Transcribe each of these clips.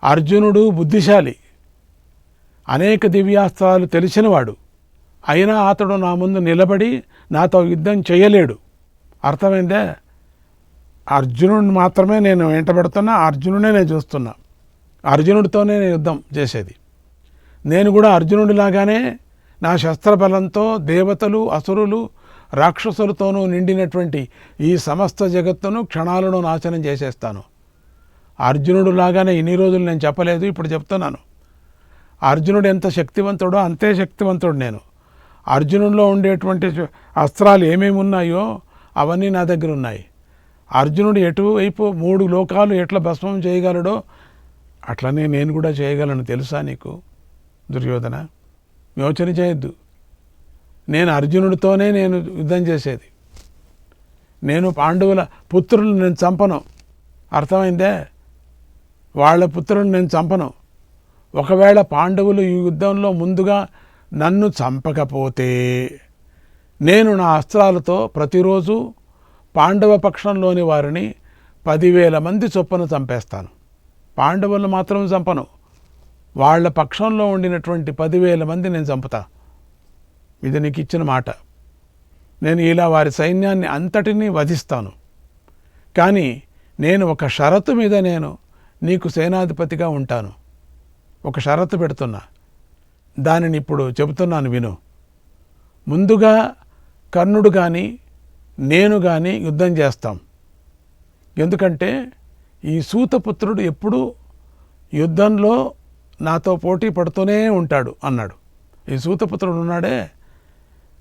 అర్జునుడు బుద్ధిశాలి, అనేక దివ్యాస్త్రాలు తెలిసినవాడు. అయినా అతడు నా ముందు నిలబడి నాతో యుద్ధం చేయలేడు. అర్థమైందే? అర్జునుడిని మాత్రమే నేను వెంటబడుతున్నా, అర్జునుడే నేను చూస్తున్నా. అర్జునుడితోనే నేను యుద్ధం చేసేది. నేను కూడా అర్జునుడిలాగానే నా శస్త్రబలంతో దేవతలు, అసురులు, రాక్షసులతోనూ నిండినటువంటి ఈ సమస్త జగత్తును క్షణాలను నాశనం చేసేస్తాను. అర్జునుడు లాగానే ఇన్ని రోజులు నేను చెప్పలేదు, ఇప్పుడు చెప్తున్నాను. అర్జునుడు ఎంత శక్తివంతుడో అంతే శక్తివంతుడు నేను. అర్జునుడిలో ఉండేటువంటి అస్త్రాలు ఏమేమి ఉన్నాయో అవన్నీ నా దగ్గర ఉన్నాయి. అర్జునుడు ఎటువైపు 3 లోకాలు ఎట్లా భస్మం చేయగలడో అట్లనే నేను కూడా చేయగలను. తెలుసా నీకు దుర్యోధన? యోచన చేయొద్దు. నేను అర్జునుడితోనే నేను యుద్ధం చేసేది. నేను పాండవుల పుత్రులను నేను చంపను. అర్థమైందే? వాళ్ళ పుత్రులను నేను చంపను. ఒకవేళ పాండవులు ఈ యుద్ధంలో ముందుగా నన్ను చంపకపోతే నేను నా అస్త్రాలతో ప్రతిరోజు పాండవ పక్షంలోని వారిని 10,000 మంది చొప్పున చంపేస్తాను. పాండవులను మాత్రం చంపను, వాళ్ళ పక్షంలో ఉండినటువంటి 10,000 మంది నేను చంపుతా. ఇది నీకు ఇచ్చిన మాట. నేను ఇలా వారి సైన్యాన్ని అంతటినీ వధిస్తాను. కానీ నేను ఒక షరతు మీద నేను నీకు సేనాధిపతిగా ఉంటాను. ఒక షరతు పెడుతున్నా, దానిని ఇప్పుడు చెబుతున్నాను విను. ముందుగా కర్ణుడు కానీ నేను కానీ యుద్ధం చేస్తాం. ఎందుకంటే ఈ సూతపుత్రుడు ఎప్పుడూ యుద్ధంలో నాతో పోటీ పడుతూనే ఉంటాడు అన్నాడు. ఈ సూతపుత్రుడు ఉన్నాడే,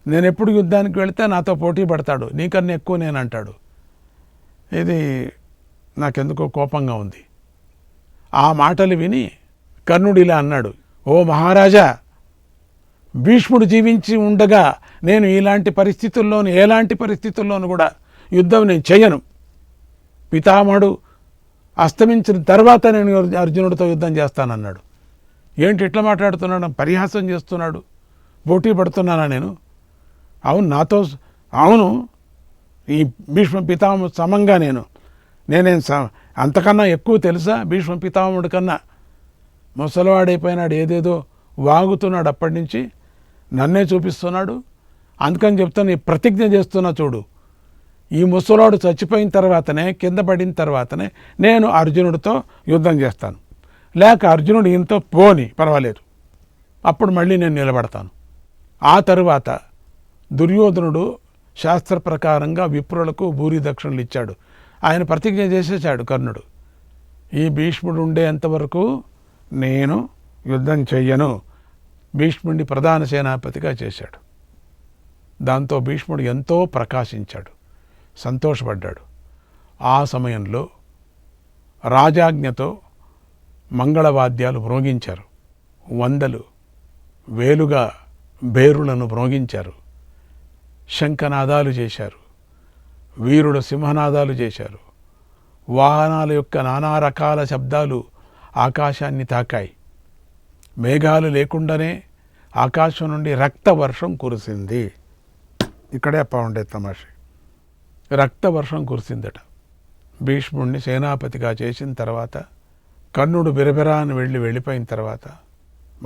నేను ఎప్పుడు యుద్ధానికి వెళితే నాతో పోటీ పడతాడు, నీకన్నా ఎక్కువ నేను అంటాడు. ఇది నాకెందుకో కోపంగా ఉంది. ఆ మాటలు విని కర్ణుడు ఇలా అన్నాడు, ఓ మహారాజా, భీష్ముడు జీవించి ఉండగా నేను ఇలాంటి పరిస్థితుల్లోనూ ఎలాంటి పరిస్థితుల్లోనూ కూడా యుద్ధం నేను చేయను. పితామహుడు అస్తమించిన తర్వాత నేను అర్జునుడితో యుద్ధం చేస్తానన్నాడు. ఏంటి ఇట్లా మాట్లాడుతున్నాడు? పరిహాసం చేస్తున్నాడు. పోటీ పడుతున్నానా నేను? అవును, ఈ భీష్మ పితామహుడు సమంగా నేనేం అంతకన్నా ఎక్కువ తెలుసా? భీష్మ పితామహుడి కన్నా ముసలివాడైపోయినాడు, ఏదేదో వాగుతున్నాడు. అప్పటి నుంచి నన్నే చూపిస్తున్నాడు. అందుకని చెప్తాను, ఈ ప్రతిజ్ఞ చేస్తున్నా చూడు, ఈ ముసలాడు చచ్చిపోయిన తర్వాతనే, కింద పడిన తర్వాతనే నేను అర్జునుడితో యుద్ధం చేస్తాను. లేక అర్జునుడు ఈయనతో పోని పర్వాలేదు, అప్పుడు మళ్ళీ నేను నిలబడతాను. ఆ తరువాత దుర్యోధనుడు శాస్త్ర ప్రకారంగా విప్రులకు భూరి దక్షిణలు ఇచ్చాడు. ఆయన ప్రతిజ్ఞ చేసేసాడు కర్ణుడు, ఈ భీష్ముడు ఉండేంతవరకు నేను యుద్ధం చెయ్యను. భీష్ముడిని ప్రధాన సేనాపతిగా చేశాడు. దాంతో భీష్ముడు ఎంతో ప్రకాశించాడు, సంతోషపడ్డాడు. ఆ సమయంలో రాజాజ్ఞతో మంగళవాద్యాలు మ్రోగించారు. 100 వేలుగా భేరులను మ్రోగించారు. శంఖనాదాలు చేశారు. వీరుడు సింహనాదాలు చేశారు. వాహనాల యొక్క నానా రకాల శబ్దాలు ఆకాశాన్ని తాకాయి. మేఘాలు లేకుండానే ఆకాశం నుండి రక్తవర్షం కురిసింది. ఇక్కడే ఉండే తమాషే, రక్తవర్షం కురిసిందట. భీష్ముడిని సేనాపతిగా చేసిన తర్వాత కర్ణుడు బిరబిరా అని వెళ్ళిపోయిన తర్వాత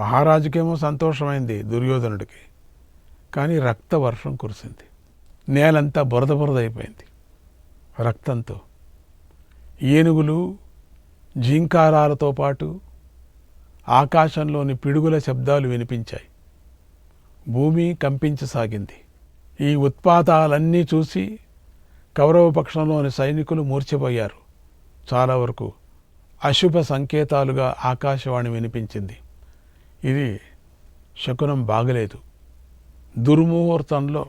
మహారాజుకేమో సంతోషమైంది, దుర్యోధనుడికి. కానీ రక్తవర్షం కురిసింది. నేలంతా బురద అయిపోయింది రక్తంతో. ఏనుగులు జీంకారాలతో పాటు ఆకాశంలోని పిడుగుల శబ్దాలు వినిపించాయి. భూమి కంపించసాగింది. ఈ ఉత్పాతాలన్నీ చూసి కౌరవపక్షంలోని సైనికులు మూర్ఛపోయారు. చాలా వరకు అశుభ సంకేతాలుగా ఆకాశవాణి వినిపించింది. ఇది శకునం బాగలేదు. దుర్ముహూర్తంలో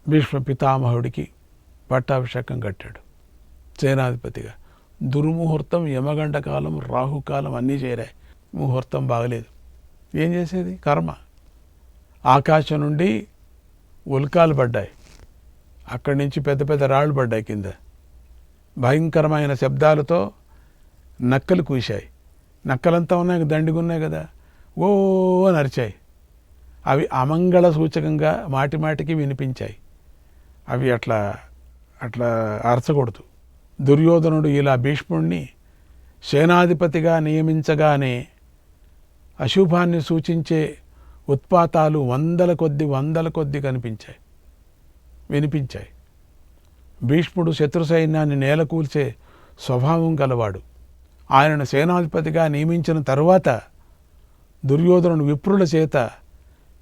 భీష్మ పితామహుడికి పట్టాభిషేకం కట్టాడు సేనాధిపతిగా. దుర్ముహూర్తం, యమగండ కాలం, రాహుకాలం అన్నీ చేరాయి. ముహూర్తం బాగలేదు. ఏం చేసేది? కర్మ. ఆకాశం నుండి ఉల్కాలు పడ్డాయి, అక్కడి నుంచి పెద్ద పెద్ద రాళ్ళు పడ్డాయి కింద. భయంకరమైన శబ్దాలతో నక్కలు కూశాయి. నక్కలంతా ఉన్నాయి, దండిగా ఉన్నాయి కదా, ఓ నరిచాయి. అవి అమంగళ సూచకంగా మాటిమాటికి వినిపించాయి. అవి అట్లా అరచకూడదు. దుర్యోధనుడు ఇలా భీష్ముడిని సేనాధిపతిగా నియమించగానే అశుభాన్ని సూచించే ఉత్పాతాలు వందల కొద్ది కనిపించాయి, వినిపించాయి. భీష్ముడు శత్రు సైన్యాన్ని నేలకూల్చే స్వభావం గలవాడు. ఆయనను సేనాధిపతిగా నియమించిన తరువాత దుర్యోధనుడు విప్రుల చేత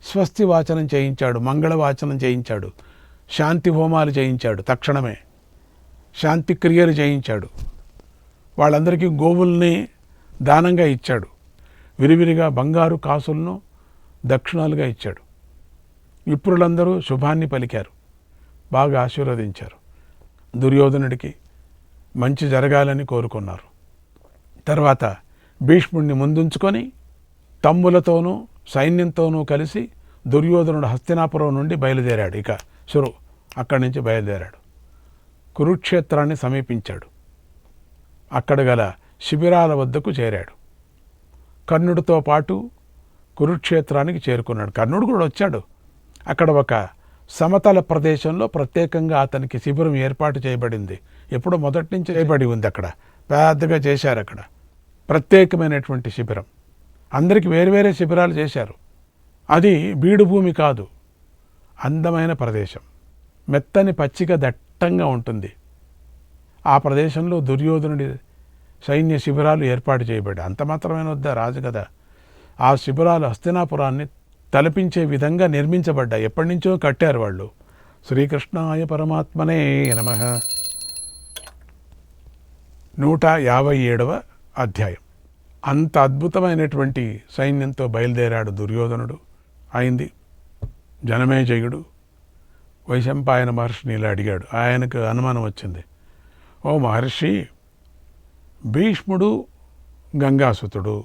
స్వస్తి వాచనం చేయించాడు, మంగళవాచనం చేయించాడు, శాంతి హోమాలు చేయించాడు, తక్షణమే శాంతి క్రియలు చేయించాడు. వాళ్ళందరికీ గోవుల్ని దానంగా ఇచ్చాడు, విరివిరిగా బంగారు కాసులను దక్షిణాలుగా ఇచ్చాడు. విప్రులందరూ శుభాన్ని పలికారు, బాగా ఆశీర్వదించారు. దుర్యోధనుడికి మంచి జరగాలని కోరుకున్నారు. తర్వాత భీష్ముడిని ముందుంచుకొని తమ్ములతోనూ సైన్యంతోనూ కలిసి దుర్యోధనుడు హస్తినాపురం నుండి బయలుదేరాడు. ఇక అక్కడి నుంచి బయలుదేరాడు. కురుక్షేత్రాన్ని సమీపించాడు. అక్కడ గల శిబిరాల వద్దకు చేరాడు. కర్ణుడితో పాటు కురుక్షేత్రానికి చేరుకున్నాడు. కర్ణుడు కూడా వచ్చాడు. అక్కడ ఒక సమతల ప్రదేశంలో ప్రత్యేకంగా అతనికి శిబిరం ఏర్పాటు చేయబడింది. ఎప్పుడో మొదటి నుంచి చేయబడి ఉంది. అక్కడ పెద్దగా చేశారు. అక్కడ ప్రత్యేకమైనటువంటి శిబిరం. అందరికీ వేరువేరే శిబిరాలు చేశారు. అది బీడు భూమి కాదు, అందమైన ప్రదేశం. మెత్తని పచ్చిక దట్టంగా ఉంటుంది. ఆ ప్రదేశంలో దుర్యోధనుడి సైన్య శిబిరాలు ఏర్పాటు చేయబడ్డాయి. అంత మాత్రమే వద్ద రాజు కదా. ఆ శిబిరాలు హస్తినాపురాన్ని తలపించే విధంగా నిర్మించబడ్డాయి. ఎప్పటి నుంచో కట్టారు వాళ్ళు. శ్రీకృష్ణాయ పరమాత్మనే నమః. 157వ అధ్యాయం. అంత అద్భుతమైనటువంటి సైన్యంతో బయలుదేరాడు దుర్యోధనుడు. అయింది. జనమేజయుడు వైశంపాయన మహర్షిని ఇలా అడిగాడు. ఆయనకు అనుమానం వచ్చింది. ఓ మహర్షి, భీష్ముడు గంగాసుతుడు,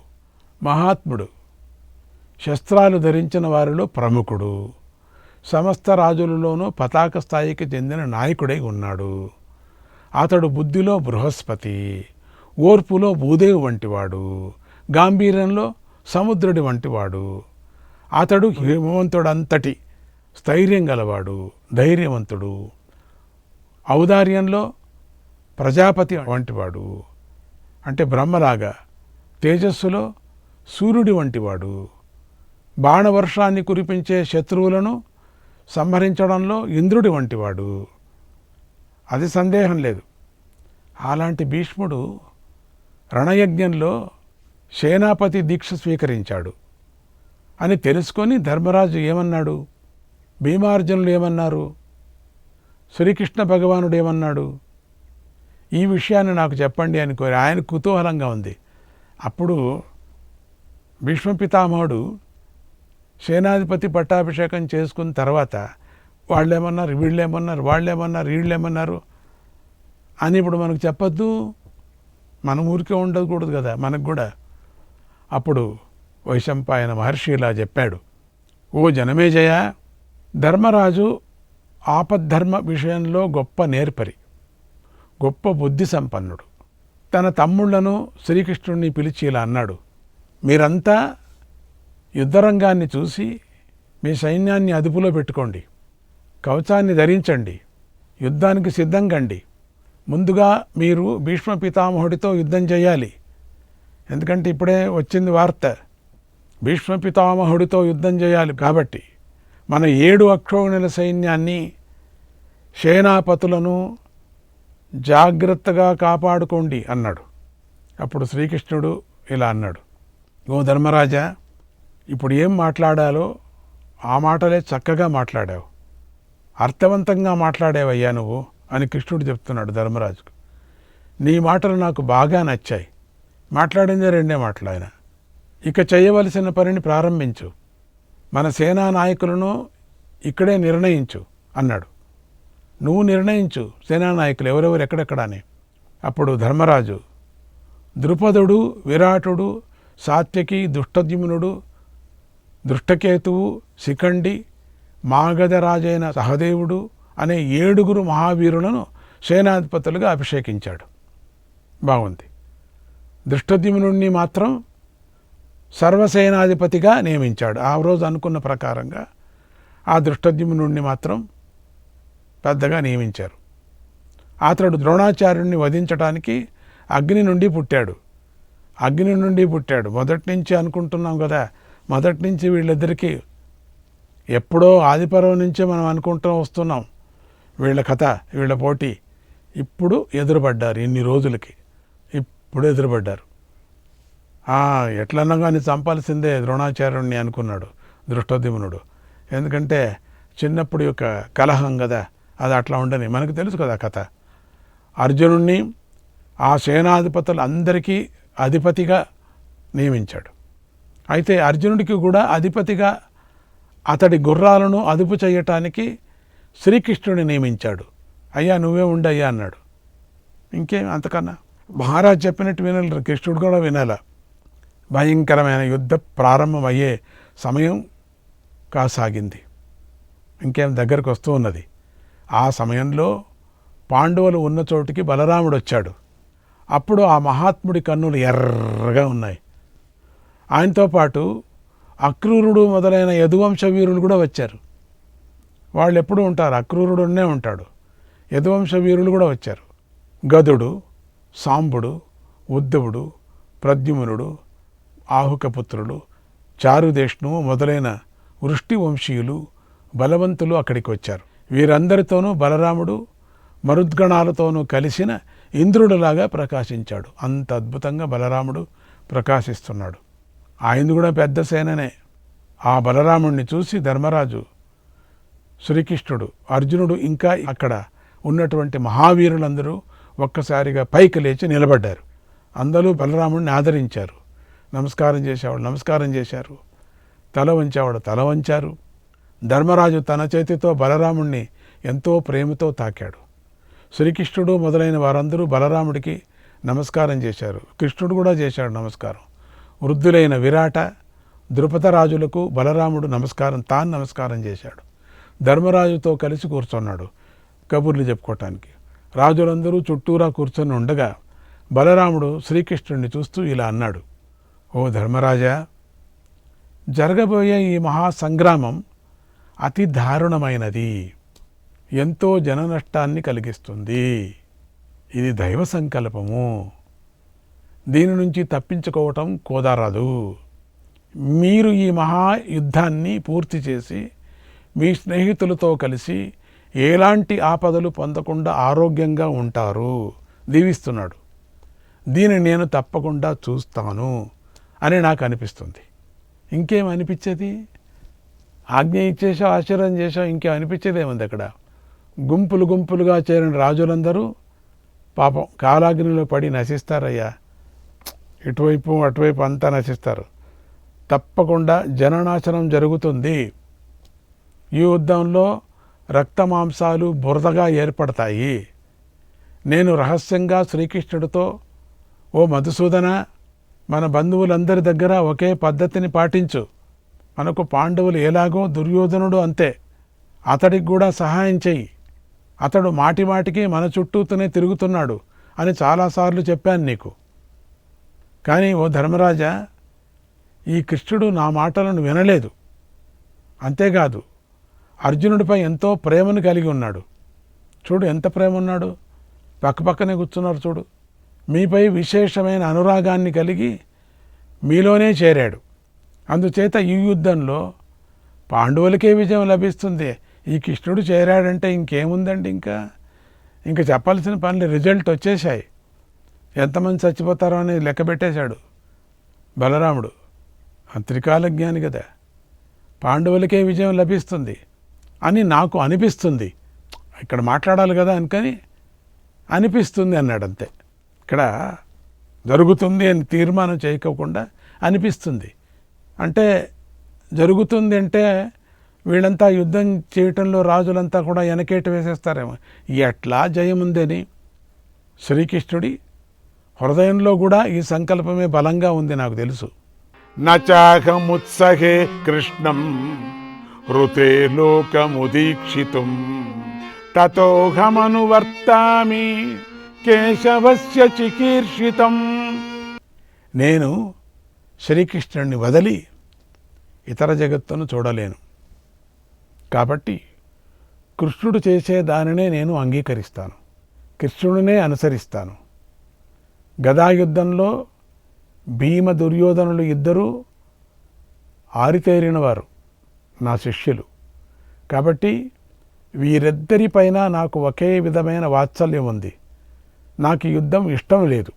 మహాత్ముడు, శస్త్రాలు ధరించిన వారిలో ప్రముఖుడు, సమస్త రాజులలోనూ పతాక స్థాయికి చెందిన నాయకుడై ఉన్నాడు. అతడు బుద్ధిలో బృహస్పతి, ఓర్పులో భూదేవి వంటివాడు, గాంభీర్యంలో సముద్రుడి వంటివాడు. అతడు హిమవంతుడంతటి స్థైర్యం గలవాడు, ధైర్యవంతుడు, ఔదార్యంలో ప్రజాపతి వంటివాడు, అంటే బ్రహ్మలాగా, తేజస్సులో సూర్యుడి వంటివాడు, బాణవర్షాన్ని కురిపించే శత్రువులను సంహరించడంలో ఇంద్రుడి వంటివాడు. అది సందేహం లేదు. అలాంటి భీష్ముడు రణయజ్ఞంలో సేనాపతి దీక్ష స్వీకరించాడు అని తెలుసుకొని ధర్మరాజు ఏమన్నాడు, భీమార్జునులు ఏమన్నారు, శ్రీకృష్ణ భగవానుడు ఏమన్నాడు, ఈ విషయాన్ని నాకు చెప్పండి అని కోరి ఆయన కుతూహలంగా ఉంది. అప్పుడు భీష్మ పితామహుడు సేనాధిపతి పట్టాభిషేకం చేసుకున్న తర్వాత వాళ్ళేమన్నారు, వీళ్ళేమన్నారు, వాళ్ళేమన్నారు, వీళ్ళేమన్నారు అని ఇప్పుడు మనకు చెప్పద్దు. మన ఊరికే ఉండకూడదు కదా మనకు కూడా. అప్పుడు వైశంపాయన మహర్షి ఇలా చెప్పాడు. ఓ జనమేజయ, ధర్మరాజు ఆపద్ధర్మ విషయంలో గొప్ప నేర్పరి, గొప్ప బుద్ధి సంపన్నుడు. తన తమ్ముళ్లను శ్రీకృష్ణుడిని పిలిచి ఇలా అన్నాడు. మీరంతా యుద్ధరంగాన్ని చూసి మీ సైన్యాన్ని అదుపులో పెట్టుకోండి, కవచాన్ని ధరించండి, యుద్ధానికి సిద్ధంగండి. ముందుగా మీరు భీష్మ పితామహుడితో యుద్ధం చేయాలి. ఎందుకంటే ఇప్పుడే వచ్చింది వార్త, భీష్మ పితామహుడితో యుద్ధం చేయాలి. కాబట్టి మన 7 అక్షోహిణుల సైన్యాన్ని, సేనాపతులను జాగ్రత్తగా కాపాడుకోండి అన్నాడు. అప్పుడు శ్రీకృష్ణుడు ఇలా అన్నాడు. ఓ ధర్మరాజా, ఇప్పుడు ఏం మాట్లాడాలో ఆ మాటలే చక్కగా మాట్లాడావు, అర్థవంతంగా మాట్లాడేవయ్యా నువ్వు అని కృష్ణుడు చెప్తున్నాడు ధర్మరాజుకు. నీ మాటలు నాకు బాగా నచ్చాయి. మాట్లాడిందే 2 మాటలు ఆయన. ఇక చేయవలసిన పనిని ప్రారంభించు, మన సేనా నాయకులను ఇక్కడే నిర్ణయించు అన్నాడు. నువ్వు నిర్ణయించు సేనానాయకులు ఎవరెవరు ఎక్కడెక్కడ అని. అప్పుడు ధర్మరాజు ద్రుపదుడు, విరాటుడు, సాత్యకి, దుష్టద్యుమ్నుడు, దృష్టకేతువు, శిఖండి, మాగధరాజైన సహదేవుడు అనే 7 మహావీరులను సేనాధిపతులుగా అభిషేకించాడు. బాగుంది. దృష్టద్యుమ్నుడిని మాత్రం సర్వసేనాధిపతిగా నియమించాడు. ఆ రోజు అనుకున్న ప్రకారంగా ఆ దృష్టద్యుమ్నుడిని మాత్రం పెద్దగా నియమించారు. అతడు ద్రోణాచార్యుడిని వధించడానికి అగ్ని నుండి పుట్టాడు. అగ్ని నుండి పుట్టాడు. మొదటి నుంచి అనుకుంటున్నాం కదా, మొదటి నుంచి వీళ్ళిద్దరికీ ఎప్పుడో ఆదిపర్వం నుంచే మనం అనుకుంటూ వస్తున్నాం వీళ్ళ కథ, వీళ్ళ పోటీ. ఇప్పుడు ఎదురుపడ్డారు, ఇన్ని రోజులకి ఇప్పుడు ఎదురుపడ్డారు. ఎట్లన్నా కానీ చంపాల్సిందే ద్రోణాచార్యుడిని అనుకున్నాడు దృష్టోద్యుమ్నుడు. ఎందుకంటే చిన్నప్పుడు యొక్క కలహం కదా, అది అట్లా ఉండని మనకు తెలుసు కదా కథ. అర్జునుడిని ఆ సేనాధిపతులు అందరికీ అధిపతిగా నియమించాడు. అయితే అర్జునుడికి కూడా అధిపతిగా అతడి గుర్రాలను అదుపు చేయటానికి శ్రీకృష్ణుడిని నియమించాడు. అయ్యా నువ్వే ఉండయ్యా అన్నాడు. ఇంకేం అంతకన్నా మహారాజ్ చెప్పినట్టు వినాలి, కృష్ణుడు కూడా వినాల. భయంకరమైన యుద్ధ ప్రారంభమయ్యే సమయం కాసాగింది. ఇంకేం దగ్గరకు వస్తూ ఉన్నది. ఆ సమయంలో పాండవులు ఉన్న చోటికి బలరాముడు వచ్చాడు. అప్పుడు ఆ మహాత్ముడి కన్నులు ఎర్రగా ఉన్నాయి. ఆయనతో పాటు అక్రూరుడు మొదలైన యదువంశ వీరులు కూడా వచ్చారు. వాళ్ళు ఎప్పుడు ఉంటారు, అక్రూరుడునే ఉంటాడు. యదువంశ వీరులు కూడా వచ్చారు. గదుడు, సాంబుడు, ఉద్ధవుడు, ప్రద్యుమ్నుడు, ఆహుకపుత్రుడు, చారుదేష్ణు మొదలైన వృష్టి వంశీయులు బలవంతులు అక్కడికి వచ్చారు. వీరందరితోనూ బలరాముడు మరుద్గణాలతోనూ కలిసిన ఇంద్రుడిలాగా ప్రకాశించాడు. అంత అద్భుతంగా బలరాముడు ప్రకాశిస్తున్నాడు. ఆయన కూడా పెద్ద సేననే. ఆ బలరాముడిని చూసి ధర్మరాజు, శ్రీకృష్ణుడు, అర్జునుడు ఇంకా అక్కడ ఉన్నటువంటి మహావీరులందరూ ఒక్కసారిగా పైకి లేచి నిలబడ్డారు. అందరూ బలరాముడిని ఆదరించారు. నమస్కారం చేసేవాడు నమస్కారం చేశారు, తల వంచేవాడు తల వంచారు. ధర్మరాజు తన చేతితో బలరాముడిని ఎంతో ప్రేమతో తాకాడు. శ్రీకృష్ణుడు మొదలైన వారందరూ బలరాముడికి నమస్కారం చేశారు. కృష్ణుడు కూడా చేశాడు నమస్కారం. వృద్ధులైన విరాట, ద్రుపదరాజులకు బలరాముడు తాను నమస్కారం చేశాడు. ధర్మరాజుతో కలిసి కూర్చున్నాడు కబుర్లు చెప్పుకోవటానికి. రాజులందరూ చుట్టూరా కూర్చొని ఉండగా బలరాముడు శ్రీకృష్ణుడిని చూస్తూ ఇలా అన్నాడు, ఓ ధర్మరాజా, జరగబోయే ఈ మహాసంగ్రామం అతి దారుణమైనది, ఎంతో జన నష్టాన్ని కలిగిస్తుంది. ఇది దైవ సంకల్పము. దీని నుంచి తప్పించుకోవటం కుదరదు. మీరు ఈ మహాయుద్ధాన్ని పూర్తి చేసి మీ స్నేహితులతో కలిసి ఎలాంటి ఆపదలు పొందకుండా ఆరోగ్యంగా ఉంటారు దీవిస్తున్నాడు. దీన్ని నేను తప్పకుండా చూస్తాను అని నాకు అనిపిస్తుంది. ఇంకేం అనిపించేది? ఆజ్ఞ ఇచ్చేసావు, ఆశీర్వాదం చేసావు, ఇంకేం అనిపించేది ఏముంది? అక్కడ గుంపులు గుంపులుగా చేరిన రాజులందరూ పాపం కాలాగ్నిలో పడి నశిస్తారయ్యా. ఇటువైపు అటువైపు అంతా నశిస్తారు. తప్పకుండా జననాశనం జరుగుతుంది. ఈ యుద్ధంలో రక్తమాంసాలు బురదగా ఏర్పడతాయి. నేను రహస్యంగా శ్రీకృష్ణుడితో, ఓ మధుసూదన, మన బంధువులందరి దగ్గర ఒకే పద్ధతిని పాటించు. మనకు పాండవులు ఎలాగో దుర్యోధనుడు అంతే, అతడికి కూడా సహాయం చెయ్యి. అతడు మాటి మాటికి మన చుట్టూతోనే తిరుగుతున్నాడు అని చాలాసార్లు చెప్పాను నీకు. కానీ ఓ ధర్మరాజా, ఈ కృష్ణుడు నా మాటలను వినలేదు. అంతేకాదు అర్జునుడిపై ఎంతో ప్రేమను కలిగి ఉన్నాడు. చూడు ఎంత ప్రేమ ఉన్నాడు, పక్కపక్కనే కూర్చున్నారు చూడు. మీపై విశేషమైన అనురాగాన్ని కలిగి మీలోనే చేరాడు. అందుచేత ఈ యుద్ధంలో పాండవులకే విజయం లభిస్తుంది. ఈ కృష్ణుడు చేరాడంటే ఇంకేముందండి, ఇంకా చెప్పాల్సిన పనులు రిజల్ట్ వచ్చేశాయి. ఎంతమంది చచ్చిపోతారో అనేది లెక్క పెట్టేశాడు బలరాముడు. త్రికాల జ్ఞాని కదా. పాండవులకే విజయం లభిస్తుంది అని నాకు అనిపిస్తుంది. ఇక్కడ మాట్లాడాలి కదా అనుకని అనిపిస్తుంది అన్నాడు అంతే. ఇక్కడ జరుగుతుంది అని తీర్మానం చేయకోకుండా అనిపిస్తుంది అంటే, జరుగుతుంది అంటే వీళ్ళంతా యుద్ధం చేయటంలో రాజులంతా కూడా వెనకేట వేసేస్తారేమో. ఎట్లా జయముందని శ్రీకృష్ణుడి హృదయంలో కూడా ఈ సంకల్పమే బలంగా ఉంది నాకు తెలుసు. నచాహముత్సహే కృష్ణం ఋతే లోకముదీక్షితుం తతోహమనువర్తామి కేశవస్య చికీర్షితం. నేను శ్రీకృష్ణుడిని వదిలి ఇతర జగత్తును చూడలేను. కాబట్టి కృష్ణుడు చేసే దానినే నేను అంగీకరిస్తాను, కృష్ణుడినే అనుసరిస్తాను. గదాయుద్ధంలో భీమ దుర్యోధనులు ఇద్దరూ ఆరితేరినవారు, నా శిష్యులు. కాబట్టి వీరిద్దరిపైన నాకు ఒకే విధమైన వాత్సల్యం ఉంది. నాకు యుద్ధం ఇష్టం లేదు.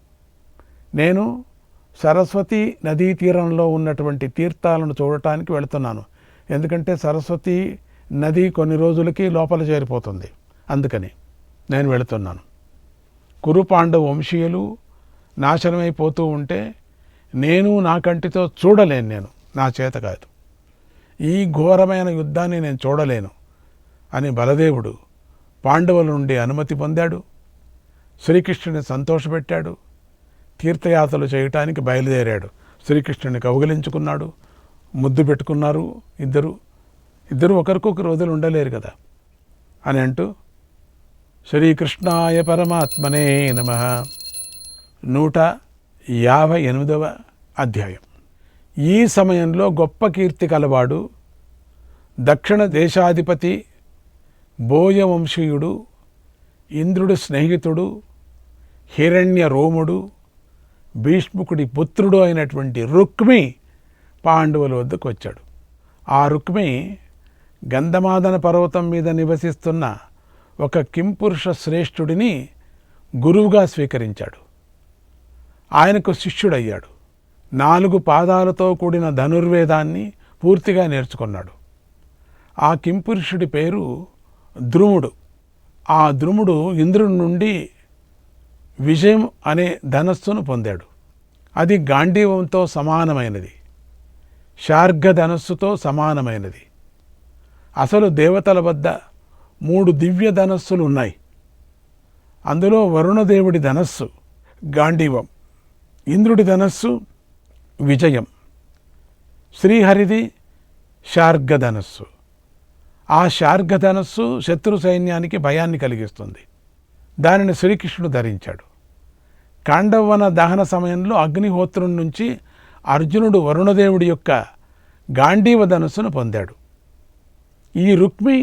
నేను సరస్వతి నదీ తీరంలో ఉన్నటువంటి తీర్థాలను చూడటానికి వెళుతున్నాను. ఎందుకంటే సరస్వతి నది కొన్ని రోజులకి లోపల చేరిపోతుంది. అందుకని నేను వెళుతున్నాను. కురు పాండవ వంశీయులు నాశనమైపోతూ ఉంటే నేను నా కంటితో చూడలేను. నేను నా చేత కాదు, ఈ ఘోరమైన యుద్ధాన్ని నేను చూడలేను అని బలదేవుడు పాండవుల నుండి అనుమతి పొందాడు. శ్రీకృష్ణుని సంతోషపెట్టాడు. తీర్థయాత్రలు చేయటానికి బయలుదేరాడు. శ్రీకృష్ణుని కౌగిలించుకున్నాడు, ముద్దు పెట్టుకున్నారు. ఇద్దరు ఒకరికొకరు వదిలి ఉండలేరు కదా అని అంటూ శ్రీకృష్ణాయ పరమాత్మనే నమః. 158వ అధ్యాయం. ఈ సమయంలో గొప్ప కీర్తి కలవాడు దక్షిణ దేశాధిపతి బోయవంశీయుడు, ఇంద్రుడి స్నేహితుడు, హిరణ్య రోముడు, భీష్ముకుడి పుత్రుడు అయినటువంటి రుక్మి పాండవుల వద్దకు వచ్చాడు. ఆ రుక్మి గంధమాదన పర్వతం మీద నివసిస్తున్న ఒక కింపురుష శ్రేష్ఠుడిని గురువుగా స్వీకరించాడు. ఆయనకు శిష్యుడయ్యాడు. 4 పాదాలతో కూడిన ధనుర్వేదాన్ని పూర్తిగా నేర్చుకున్నాడు. ఆ కింపురుషుడి పేరు ద్రుముడు. ఆ ద్రుముడు ఇంద్రుడి నుండి విజయం అనే ధనస్సును పొందాడు. అది గాంధీవంతో సమానమైనది, శార్ఘ ధనస్సుతో సమానమైనది. అసలు దేవతల వద్ద 3 దివ్య ధనస్సులు ఉన్నాయి. అందులో వరుణదేవుడి ధనస్సు గాంధీవం, ఇంద్రుడి ధనస్సు విజయం, శ్రీహరిది శార్ఘ ధనస్సు. ఆ శార్ఘ ధనస్సు శత్రు సైన్యానికి భయాన్ని కలిగిస్తుంది. దానిని శ్రీకృష్ణుడు ధరించాడు. కాండవన దహన సమయంలో అగ్నిహోత్రుని నుంచి అర్జునుడు వరుణదేవుడి యొక్క గాంధీవ ధనస్సును పొందాడు. ఈ రుక్మి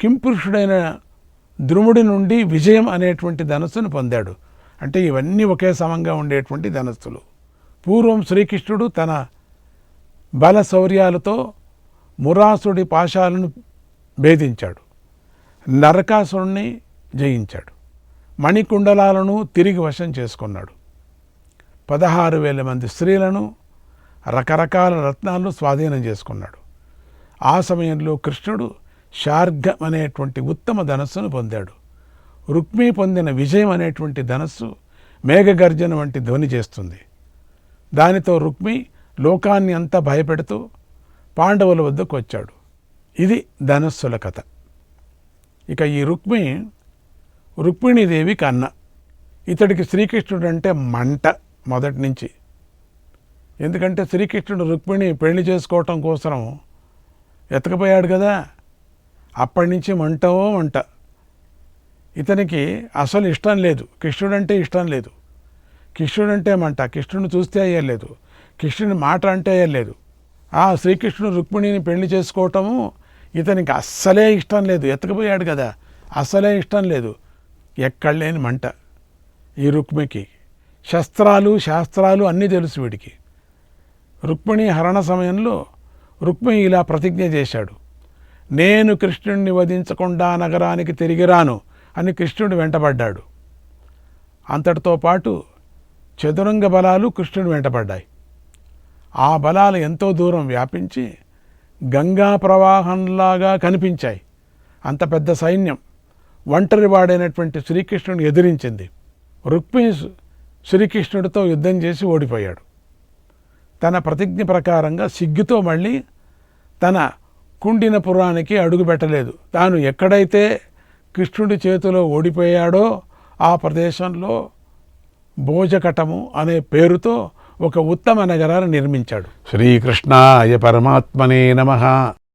కింపురుషుడైన ద్రుముడి నుండి విజయం అనేటువంటి ధనస్సును పొందాడు. అంటే ఇవన్నీ ఒకే సమంగా ఉండేటువంటి ధనస్సులు. పూర్వం శ్రీకృష్ణుడు తన బల శౌర్యాలతో మురాసుడి పాశాలను భేదించాడు, నరకాసురుణ్ణి జయించాడు, మణికుండలాలను తిరిగి వశం చేసుకున్నాడు, 16,000 మంది స్త్రీలను, రకరకాల రత్నాలను స్వాధీనం చేసుకున్నాడు. ఆ సమయంలో కృష్ణుడు శార్ఘం అనేటువంటి ఉత్తమ ధనస్సును పొందాడు. రుక్మి పొందిన విజయం అనేటువంటి ధనస్సు మేఘగర్జన వంటి ధ్వని చేస్తుంది. దానితో రుక్మి లోకాన్ని అంతా భయపెడుతూ పాండవుల వద్దకు వచ్చాడు. ఇది ధనస్సుల కథ. ఇక ఈ రుక్మిణీదేవి కన్న. ఇతడికి శ్రీకృష్ణుడు అంటే మంట మొదటి నుంచి. ఎందుకంటే శ్రీకృష్ణుడు రుక్మిణి పెళ్లి చేసుకోవటం కోసం ఎతకపోయాడు కదా, అప్పటి నుంచి మంట. ఇతనికి అసలు ఇష్టం లేదు, కృష్ణుడంటే ఇష్టం లేదు. కృష్ణుడంటే మంట, కృష్ణుని చూస్తే అయ్యలేదు, కృష్ణుని మాట అంటే అయ్యలేదు. ఆ శ్రీకృష్ణుడు రుక్మిణిని పెళ్లి చేసుకోవటము ఇతనికి అస్సలే ఇష్టం లేదు. ఎతకపోయాడు కదా, అస్సలే ఇష్టం లేదు. ఎక్కడలేని మంట ఈ రుక్మికి. శాస్త్రాలు అన్నీ తెలుసు వీడికి. రుక్మిణి హరణ సమయంలో రుక్మి ఇలా ప్రతిజ్ఞ చేశాడు, నేను కృష్ణుడిని వధించకుండా నగరానికి తిరిగి రాను అని కృష్ణుడు వెంటబడ్డాడు. అంతటితో పాటు చతురంగ బలాలు కృష్ణుడు వెంటబడ్డాయి. ఆ బలాలు ఎంతో దూరం వ్యాపించి గంగా ప్రవాహంలాగా కనిపించాయి. అంత పెద్ద సైన్యం ఒంటరివాడైనటువంటి శ్రీకృష్ణుని ఎదిరించింది. రుక్మి శ్రీకృష్ణుడితో యుద్ధం చేసి ఓడిపోయాడు. తన ప్రతిజ్ఞ ప్రకారంగా సిగ్గుతో మళ్ళీ తన కుండినపురానికి అడుగు పెట్టలేదు. తాను ఎక్కడైతే కృష్ణుడి చేతిలో ఓడిపోయాడో ఆ ప్రదేశంలో భోజకటము అనే పేరుతో ఒక ఉత్తమ నగరాన్ని నిర్మించాడు. శ్రీకృష్ణాయ పరమాత్మనే నమః.